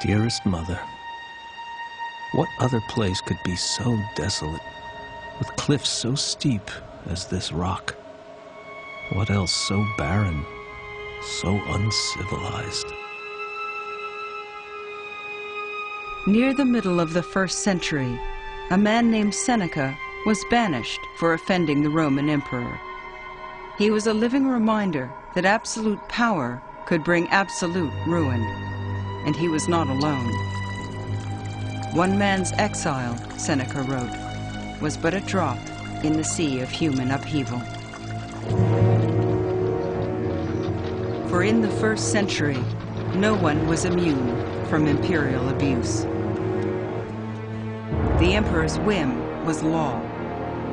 Dearest mother, what other place could be so desolate, with cliffs so steep as this rock? What else so barren, so uncivilized? Near the middle of the 1st century, a man named Seneca was banished for offending the Roman emperor. He was a living reminder that absolute power could bring absolute ruin, and he was not alone. One man's exile, Seneca wrote, was but a drop in the sea of human upheaval. For in the 1st century, no one was immune from imperial abuse. The emperor's whim was law,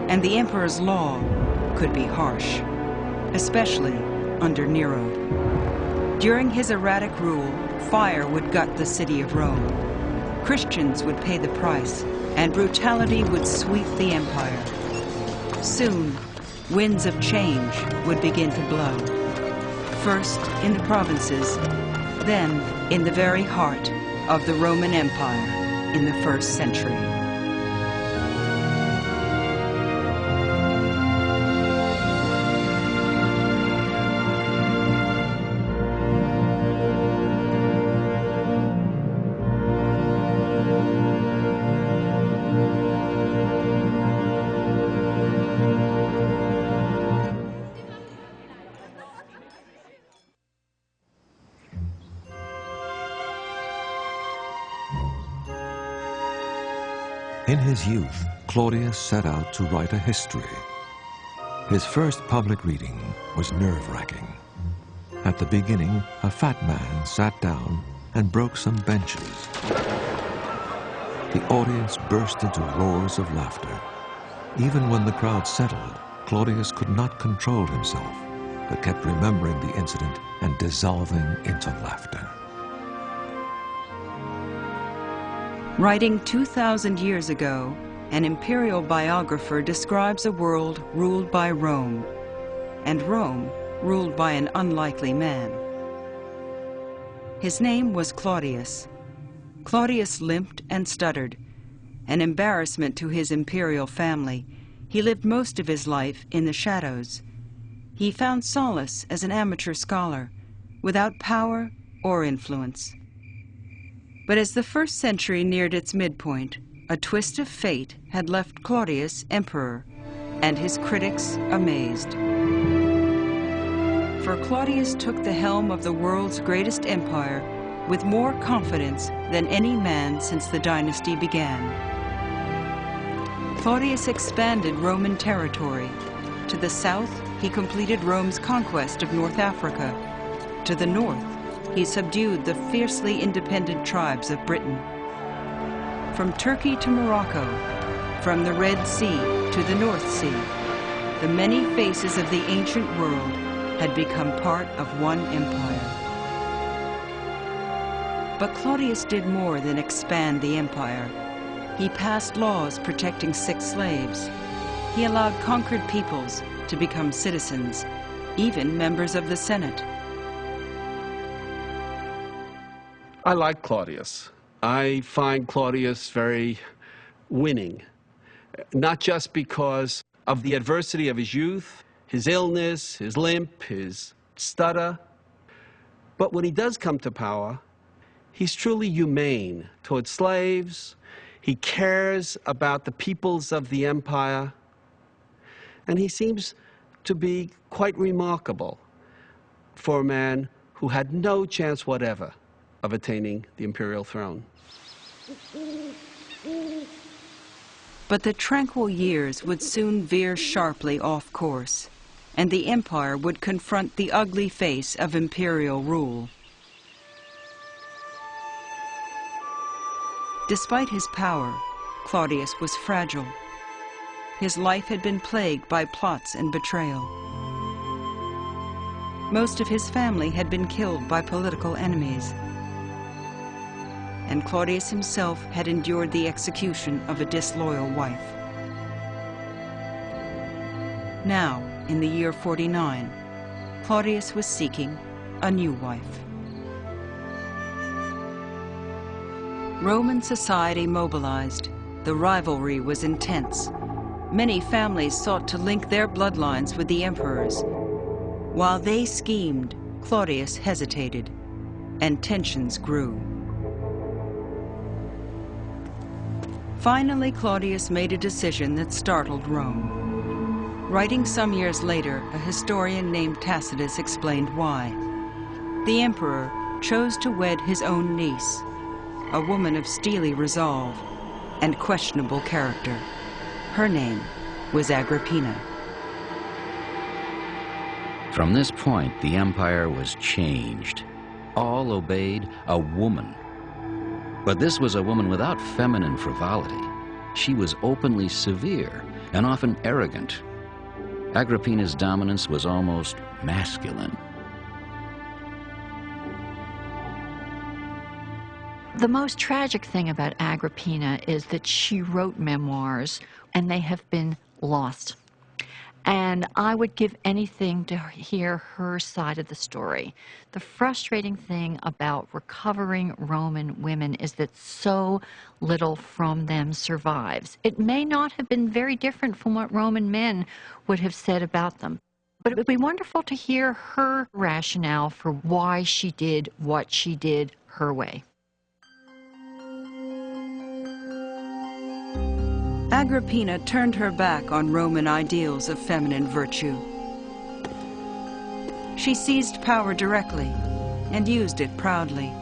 and the emperor's law could be harsh, especially under Nero. During his erratic rule, fire would gut the city of Rome. Christians would pay the price, and brutality would sweep the empire. Soon, winds of change would begin to blow. First in the provinces, then in the very heart of the Roman Empire in the 1st century. In his youth, Claudius set out to write a history. His first public reading was nerve-wracking. At the beginning, a fat man sat down and broke some benches. The audience burst into roars of laughter. Even when the crowd settled, Claudius could not control himself, but kept remembering the incident and dissolving into laughter. Writing 2,000 years ago, an imperial biographer describes a world ruled by Rome, and Rome ruled by an unlikely man. His name was Claudius. Claudius limped and stuttered, an embarrassment to his imperial family. He lived most of his life in the shadows. He found solace as an amateur scholar, without power or influence. But as the 1st century neared its midpoint, a twist of fate had left Claudius emperor, and his critics amazed. For Claudius took the helm of the world's greatest empire with more confidence than any man since the dynasty began. Claudius expanded Roman territory. To the south, he completed Rome's conquest of North Africa. To the north, he subdued the fiercely independent tribes of Britain. From Turkey to Morocco, from the Red Sea to the North Sea, the many faces of the ancient world had become part of one empire. But Claudius did more than expand the empire. He passed laws protecting sick slaves. He allowed conquered peoples to become citizens, even members of the Senate. I like Claudius. I find Claudius very winning, not just because of the adversity of his youth, his illness, his limp, his stutter, but when he does come to power, he's truly humane toward slaves. He cares about the peoples of the empire, and he seems to be quite remarkable for a man who had no chance whatever of attaining the imperial throne. But the tranquil years would soon veer sharply off course, and the empire would confront the ugly face of imperial rule. Despite his power, Claudius was fragile. His life had been plagued by plots and betrayal. Most of his family had been killed by political enemies, and Claudius himself had endured the execution of a disloyal wife. Now, in the year 49, Claudius was seeking a new wife. Roman society mobilized. The rivalry was intense. Many families sought to link their bloodlines with the emperors. While they schemed, Claudius hesitated, and tensions grew. Finally, Claudius made a decision that startled Rome. Writing some years later, a historian named Tacitus explained why. The emperor chose to wed his own niece, a woman of steely resolve and questionable character. Her name was Agrippina. From this point, the empire was changed. All obeyed a woman. But this was a woman without feminine frivolity. She was openly severe and often arrogant. Agrippina's dominance was almost masculine. The most tragic thing about Agrippina is that she wrote memoirs, and they have been lost. And I would give anything to hear her side of the story. The frustrating thing about recovering Roman women is that so little from them survives. It may not have been very different from what Roman men would have said about them. But it would be wonderful to hear her rationale for why she did what she did her way. Agrippina turned her back on Roman ideals of feminine virtue. She seized power directly and used it proudly.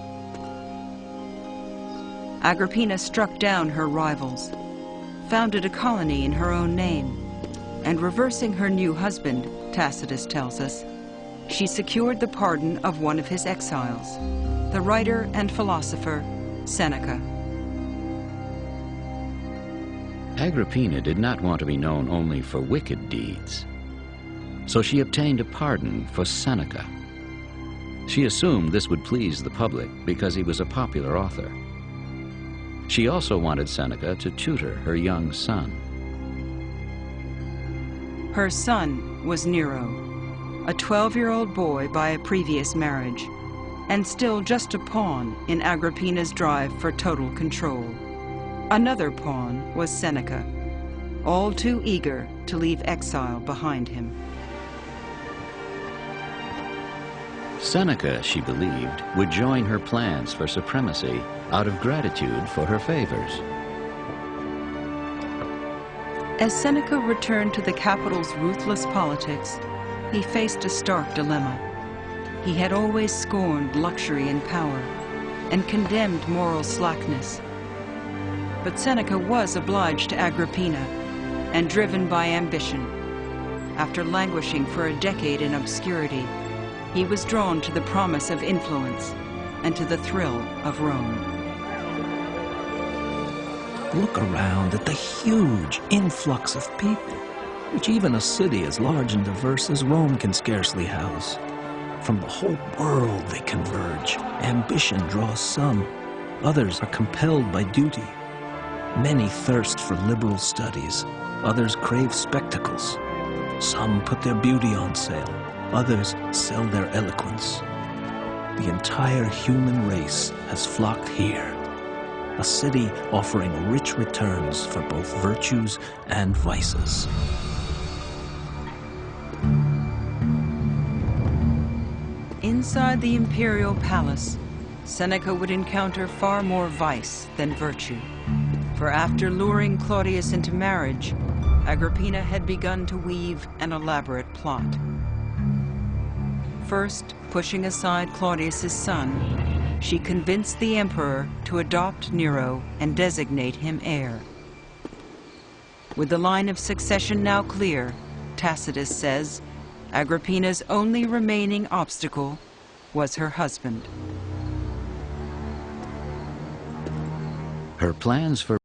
Agrippina struck down her rivals, founded a colony in her own name, and reversing her new husband, Tacitus tells us, she secured the pardon of one of his exiles, the writer and philosopher Seneca. Agrippina did not want to be known only for wicked deeds, so she obtained a pardon for Seneca. She assumed this would please the public because he was a popular author. She also wanted Seneca to tutor her young son. Her son was Nero, a 12-year-old boy by a previous marriage, and still just a pawn in Agrippina's drive for total control. Another pawn was Seneca, all too eager to leave exile behind him. Seneca, she believed, would join her plans for supremacy out of gratitude for her favors. As Seneca returned to the capital's ruthless politics, he faced a stark dilemma. He had always scorned luxury and power, and condemned moral slackness. But Seneca was obliged to Agrippina and driven by ambition. After languishing for a decade in obscurity, he was drawn to the promise of influence and to the thrill of Rome. Look around at the huge influx of people, which even a city as large and diverse as Rome can scarcely house. From the whole world they converge. Ambition draws some. Others are compelled by duty. Many thirst for liberal studies. Others crave spectacles. Some put their beauty on sale. Others sell their eloquence. The entire human race has flocked here. A city offering rich returns for both virtues and vices. Inside the imperial palace, Seneca would encounter far more vice than virtue. For after luring Claudius into marriage, Agrippina had begun to weave an elaborate plot. First, pushing aside Claudius's son, she convinced the emperor to adopt Nero and designate him heir. With the line of succession now clear, Tacitus says, Agrippina's only remaining obstacle was her husband. Her plans for